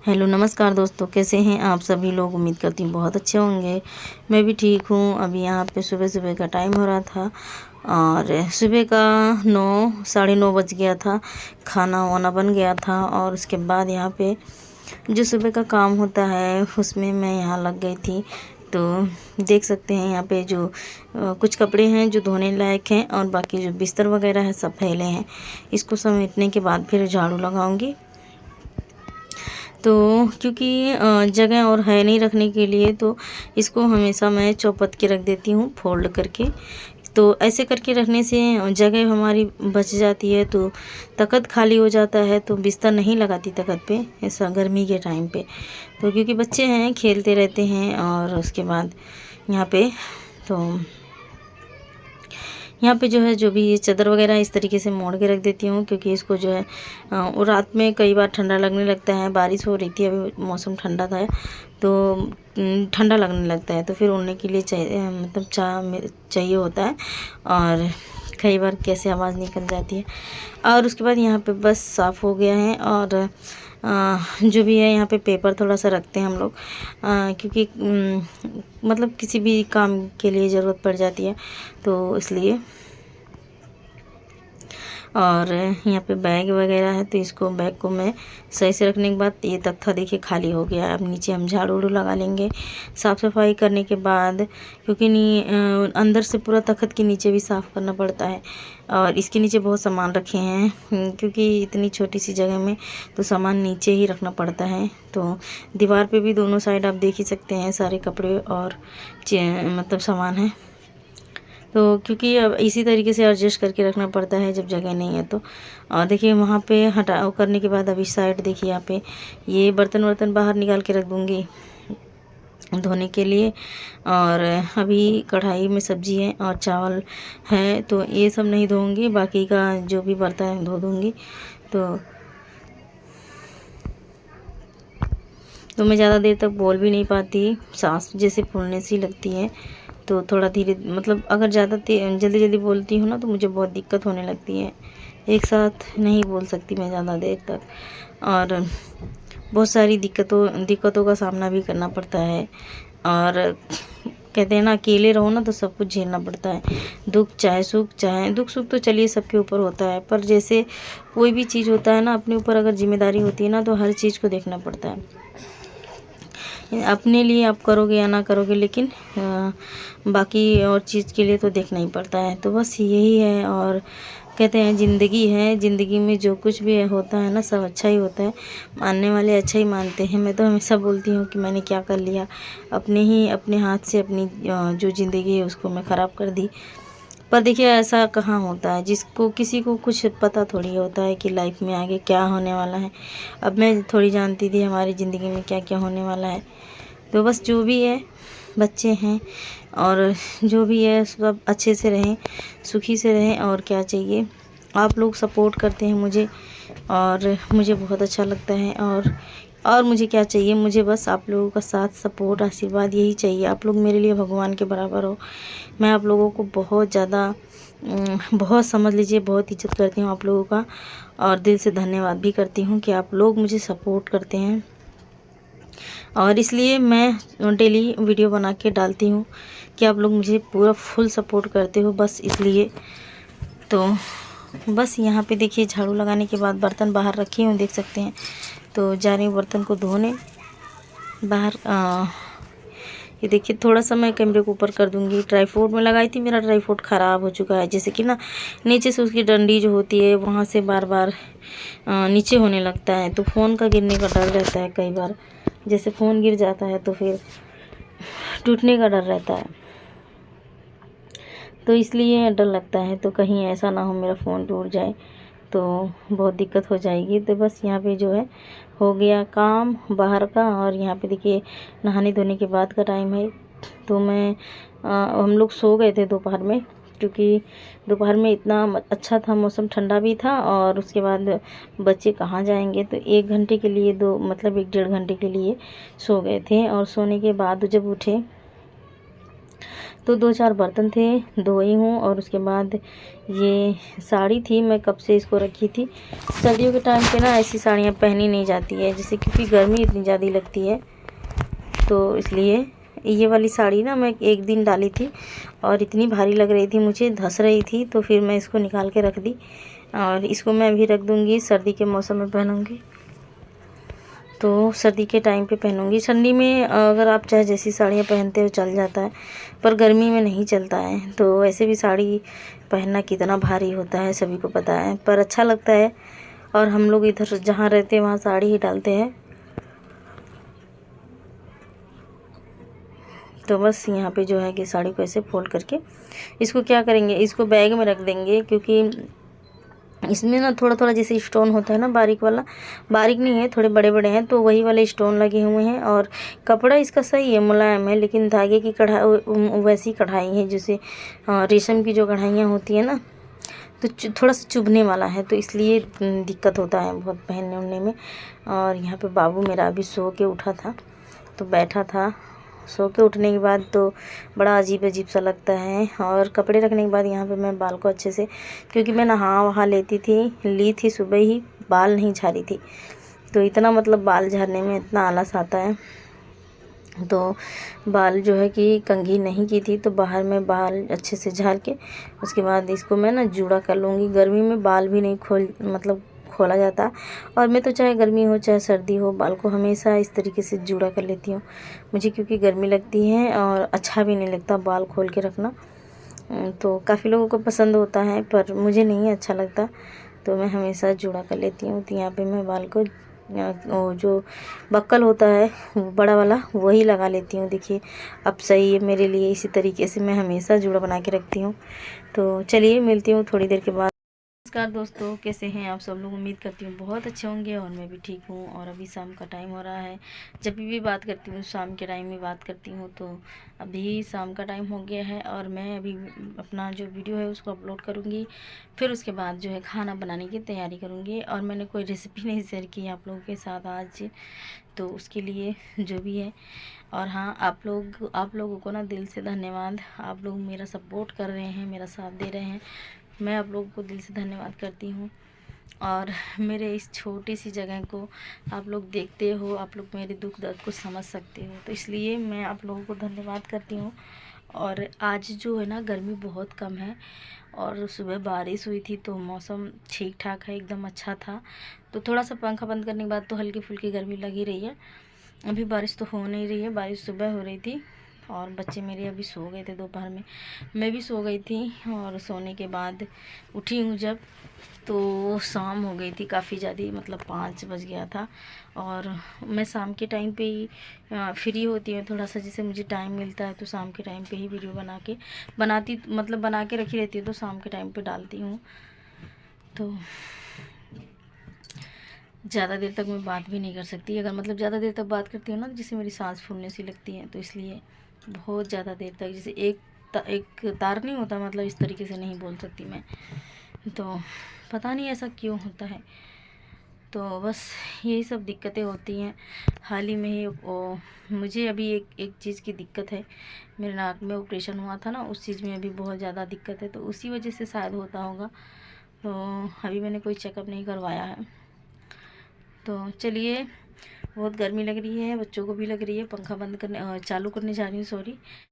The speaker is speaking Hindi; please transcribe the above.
हेलो नमस्कार दोस्तों, कैसे हैं आप सभी लोग। उम्मीद करती हूँ बहुत अच्छे होंगे। मैं भी ठीक हूँ। अभी यहाँ पे सुबह सुबह का टाइम हो रहा था और सुबह का 9 साढ़े 9 बज गया था। खाना वाना बन गया था और उसके बाद यहाँ पे जो सुबह का काम होता है उसमें मैं यहाँ लग गई थी। तो देख सकते हैं यहाँ पे जो कुछ कपड़े हैं जो धोने लायक हैं और बाकी जो बिस्तर वगैरह है सब फैले हैं। इसको समेटने के बाद फिर झाड़ू लगाऊंगी। तो क्योंकि जगह और है नहीं रखने के लिए, तो इसको हमेशा मैं चौपट के रख देती हूँ फोल्ड करके। तो ऐसे करके रखने से जगह हमारी बच जाती है, तो तखत खाली हो जाता है, तो बिस्तर नहीं लगाती तखत पे ऐसा गर्मी के टाइम पे। तो क्योंकि बच्चे हैं खेलते रहते हैं और उसके बाद यहाँ पे तो यहाँ पे जो है जो भी ये चादर वगैरह इस तरीके से मोड़ के रख देती हूँ, क्योंकि इसको जो है वो रात में कई बार ठंडा लगने लगता है। बारिश हो रही थी, अभी मौसम ठंडा था तो ठंडा लगने लगता है, तो फिर उड़ने के लिए चाहिए मतलब चाहिए होता है। और कई बार कैसे आवाज़ निकल जाती है। और उसके बाद यहाँ पे बस साफ़ हो गया है। और जो भी है यहाँ पे पेपर थोड़ा सा रखते हैं हम लोग, क्योंकि मतलब किसी भी काम के लिए ज़रूरत पड़ जाती है, तो इसलिए। और यहाँ पे बैग वगैरह है, तो इसको बैग को मैं सही से रखने के बाद ये तख्ता देखिए खाली हो गया है। अब नीचे हम झाड़ू उड़ू लगा लेंगे साफ़ सफाई करने के बाद, क्योंकि अंदर से पूरा तख्त के नीचे भी साफ़ करना पड़ता है। और इसके नीचे बहुत सामान रखे हैं, क्योंकि इतनी छोटी सी जगह में तो सामान नीचे ही रखना पड़ता है। तो दीवार पे भी दोनों साइड आप देख ही सकते हैं सारे कपड़े और मतलब सामान है। तो क्योंकि अब इसी तरीके से एडजस्ट करके रखना पड़ता है जब जगह नहीं है तो। और देखिए वहाँ पे हटाओ करने के बाद अभी साइड देखिए यहाँ पे ये बर्तन वर्तन बाहर निकाल के रख दूँगी धोने के लिए। और अभी कढ़ाई में सब्जी है और चावल है, तो ये सब नहीं धोऊंगी, बाकी का जो भी बर्तन है धो दूँगी। तो मैं ज़्यादा देर तक बोल भी नहीं पाती, सांस जैसे फूलने सी लगती है। तो थोड़ा धीरे मतलब अगर ज़्यादा जल्दी जल्दी बोलती हूँ ना, तो मुझे बहुत दिक्कत होने लगती है। एक साथ नहीं बोल सकती मैं ज़्यादा देर तक, और बहुत सारी दिक्कतों का सामना भी करना पड़ता है। और कहते हैं ना, अकेले रहो ना तो सब कुछ झेलना पड़ता है। दुख सुख तो चलिए सबके ऊपर होता है, पर जैसे कोई भी चीज़ होता है ना, अपने ऊपर अगर जिम्मेदारी होती है ना, तो हर चीज़ को देखना पड़ता है। अपने लिए आप करोगे या ना करोगे, लेकिन बाकी और चीज़ के लिए तो देखना ही पड़ता है। तो बस यही है। और कहते हैं ज़िंदगी है, ज़िंदगी में जो कुछ भी होता है ना, सब अच्छा ही होता है। मानने वाले अच्छा ही मानते हैं। मैं तो हमेशा बोलती हूँ कि मैंने क्या कर लिया, अपने हाथ से अपनी जो ज़िंदगी है उसको मैं ख़राब कर दी। पर देखिए ऐसा कहाँ होता है, किसी को कुछ पता थोड़ी होता है कि लाइफ में आगे क्या होने वाला है। अब मैं थोड़ी जानती थी हमारी ज़िंदगी में क्या क्या होने वाला है। तो बस जो भी है, बच्चे हैं और जो भी है सब अच्छे से रहें, सुखी से रहें, और क्या चाहिए। आप लोग सपोर्ट करते हैं मुझे और मुझे बहुत अच्छा लगता है। और मुझे क्या चाहिए, मुझे बस आप लोगों का साथ, सपोर्ट, आशीर्वाद यही चाहिए। आप लोग मेरे लिए भगवान के बराबर हो। मैं आप लोगों को बहुत ज़्यादा बहुत समझ लीजिए, बहुत इज्जत करती हूँ आप लोगों का। और दिल से धन्यवाद भी करती हूँ कि आप लोग मुझे सपोर्ट करते हैं। और इसलिए मैं डेली वीडियो बना के डालती हूँ कि आप लोग मुझे पूरा फुल सपोर्ट करते हो, बस इसलिए। तो बस यहाँ पे देखिए झाड़ू लगाने के बाद बर्तन बाहर रखे हूँ, देख सकते हैं। तो जा रही हूँ बर्तन को धोने बाहर। ये देखिए थोड़ा सा मैं कैमरे को ऊपर कर दूँगी। ट्राईपोड में लगाई थी, मेरा ट्राईपोड ख़राब हो चुका है। जैसे कि ना नीचे से उसकी डंडी जो होती है वहाँ से बार बार नीचे होने लगता है, तो फ़ोन का गिरने का डर रहता है। कई बार जैसे फ़ोन गिर जाता है तो फिर टूटने का डर रहता है, तो इसलिए डर लगता है। तो कहीं ऐसा ना हो मेरा फ़ोन टूट जाए, तो बहुत दिक्कत हो जाएगी। तो बस यहाँ पे जो है हो गया काम बाहर का। और यहाँ पे देखिए नहाने धोने के बाद का टाइम है। तो हम लोग सो गए थे दोपहर में, क्योंकि दोपहर में इतना अच्छा था, मौसम ठंडा भी था। और उसके बाद बच्चे कहाँ जाएंगे, तो 1 घंटे के लिए 1 डेढ़ घंटे के लिए सो गए थे। और सोने के बाद जब उठे तो 2-4 बर्तन थे, धोई हूँ। और उसके बाद ये साड़ी थी, मैं कब से इसको रखी थी। सर्दियों के टाइम पे ना ऐसी साड़ियाँ पहनी नहीं जाती है, जैसे क्योंकि गर्मी इतनी ज़्यादा लगती है, तो इसलिए ये वाली साड़ी ना मैं एक दिन डाली थी और इतनी भारी लग रही थी मुझे, धंस रही थी, तो फिर मैं इसको निकाल के रख दी। और इसको मैं अभी रख दूँगी, सर्दी के मौसम में पहनूँगी, तो सर्दी के टाइम पे पहनूँगी। ठंडी में अगर आप चाहे जैसी साड़ियाँ पहनते हो चल जाता है, पर गर्मी में नहीं चलता है। तो वैसे भी साड़ी पहनना कितना भारी होता है सभी को पता है, पर अच्छा लगता है। और हम लोग इधर जहाँ रहते हैं वहाँ साड़ी ही डालते हैं। तो बस यहाँ पे जो है कि साड़ी को ऐसे फोल्ड करके इसको क्या करेंगे, इसको बैग में रख देंगे, क्योंकि इसमें ना थोड़ा थोड़ा जैसे स्टोन होता है ना, बारीक वाला, बारीक नहीं है, थोड़े बड़े बड़े हैं, तो वही वाले स्टोन लगे हुए हैं। और कपड़ा इसका सही है, मुलायम है, लेकिन धागे की कढ़ाई वैसी कढ़ाई है जैसे रेशम की जो कढ़ाइयाँ होती है ना, तो थोड़ा सा चुभने वाला है, तो इसलिए दिक्कत होता है बहुत पहनने उड़ने में। और यहाँ पे बाबू मेरा अभी सो के उठा था, तो बैठा था। सो के उठने के बाद तो बड़ा अजीब अजीब सा लगता है। और कपड़े रखने के बाद यहाँ पे मैं बाल को अच्छे से, क्योंकि मैं नहा वहा ली थी सुबह ही, बाल नहीं झाड़ी थी, तो इतना मतलब बाल झाड़ने में इतना आलस आता है। तो बाल जो है कि कंघी नहीं की थी, तो बाहर में बाल अच्छे से झाड़ के उसके बाद इसको मैं ना जूड़ा कर लूँगी। गर्मी में बाल भी नहीं खोला जाता। और मैं तो चाहे गर्मी हो चाहे सर्दी हो, बाल को हमेशा इस तरीके से जूड़ा कर लेती हूँ मुझे, क्योंकि गर्मी लगती है और अच्छा भी नहीं लगता बाल खोल के रखना। तो काफ़ी लोगों को पसंद होता है, पर मुझे नहीं अच्छा लगता, तो मैं हमेशा जूड़ा कर लेती हूँ। तो यहाँ पे मैं बाल को वो जो बक्कल होता है बड़ा वाला, वही लगा लेती हूँ। देखिए अब सही है मेरे लिए, इसी तरीके से मैं हमेशा जूड़ा बना के रखती हूँ। तो चलिए मिलती हूँ थोड़ी देर के बाद। नमस्कार दोस्तों, कैसे हैं आप सब लोग। उम्मीद करती हूँ बहुत अच्छे होंगे, और मैं भी ठीक हूँ। और अभी शाम का टाइम हो रहा है, जब भी बात करती हूँ शाम के टाइम में बात करती हूँ, तो अभी शाम का टाइम हो गया है। और मैं अभी अपना जो वीडियो है उसको अपलोड करूँगी, फिर उसके बाद जो है खाना बनाने की तैयारी करूँगी। और मैंने कोई रेसिपी नहीं शेयर की आप लोगों के साथ आज, तो उसके लिए जो भी है। और हाँ, आप लोगों को ना दिल से धन्यवाद। आप लोग मेरा सपोर्ट कर रहे हैं, मेरा साथ दे रहे हैं, मैं आप लोगों को दिल से धन्यवाद करती हूँ। और मेरे इस छोटी सी जगह को आप लोग देखते हो, आप लोग मेरे दुख दर्द को समझ सकते हो, तो इसलिए मैं आप लोगों को धन्यवाद करती हूँ। और आज जो है ना गर्मी बहुत कम है, और सुबह बारिश हुई थी, तो मौसम ठीक ठाक है, एकदम अच्छा था। तो थोड़ा सा पंखा बंद करने के बाद तो हल्की फुल्की गर्मी लगी रही है। अभी बारिश तो हो नहीं रही है, बारिश सुबह हो रही थी। और बच्चे मेरे अभी सो गए थे दोपहर में, मैं भी सो गई थी। और सोने के बाद उठी हूँ जब, तो शाम हो गई थी काफ़ी ज़्यादा, मतलब 5 बज गया था। और मैं शाम के टाइम पे ही फ्री होती हूँ थोड़ा सा, जैसे मुझे टाइम मिलता है, तो शाम के टाइम पे ही वीडियो बना के रखी रहती है, तो शाम के टाइम पे डालती हूँ। तो ज़्यादा देर तक मैं बात भी नहीं कर सकती, अगर मतलब ज़्यादा देर तक बात करती हूँ ना, जैसे मेरी सांस फूलने सी लगती है, तो इसलिए बहुत ज़्यादा देर तक, जैसे एक तार नहीं होता, मतलब इस तरीके से नहीं बोल सकती मैं। तो पता नहीं ऐसा क्यों होता है, तो बस यही सब दिक्कतें होती हैं। हाल ही में ही मुझे अभी एक चीज़ की दिक्कत है, मेरे नाक में ऑपरेशन हुआ था ना, उस चीज़ में अभी बहुत ज़्यादा दिक्कत है, तो उसी वजह से शायद होता होगा। तो अभी मैंने कोई चेकअप नहीं करवाया है। तो चलिए, बहुत गर्मी लग रही है, बच्चों को भी लग रही है, पंखा बंद करने चालू करने जा रही हूँ, सॉरी।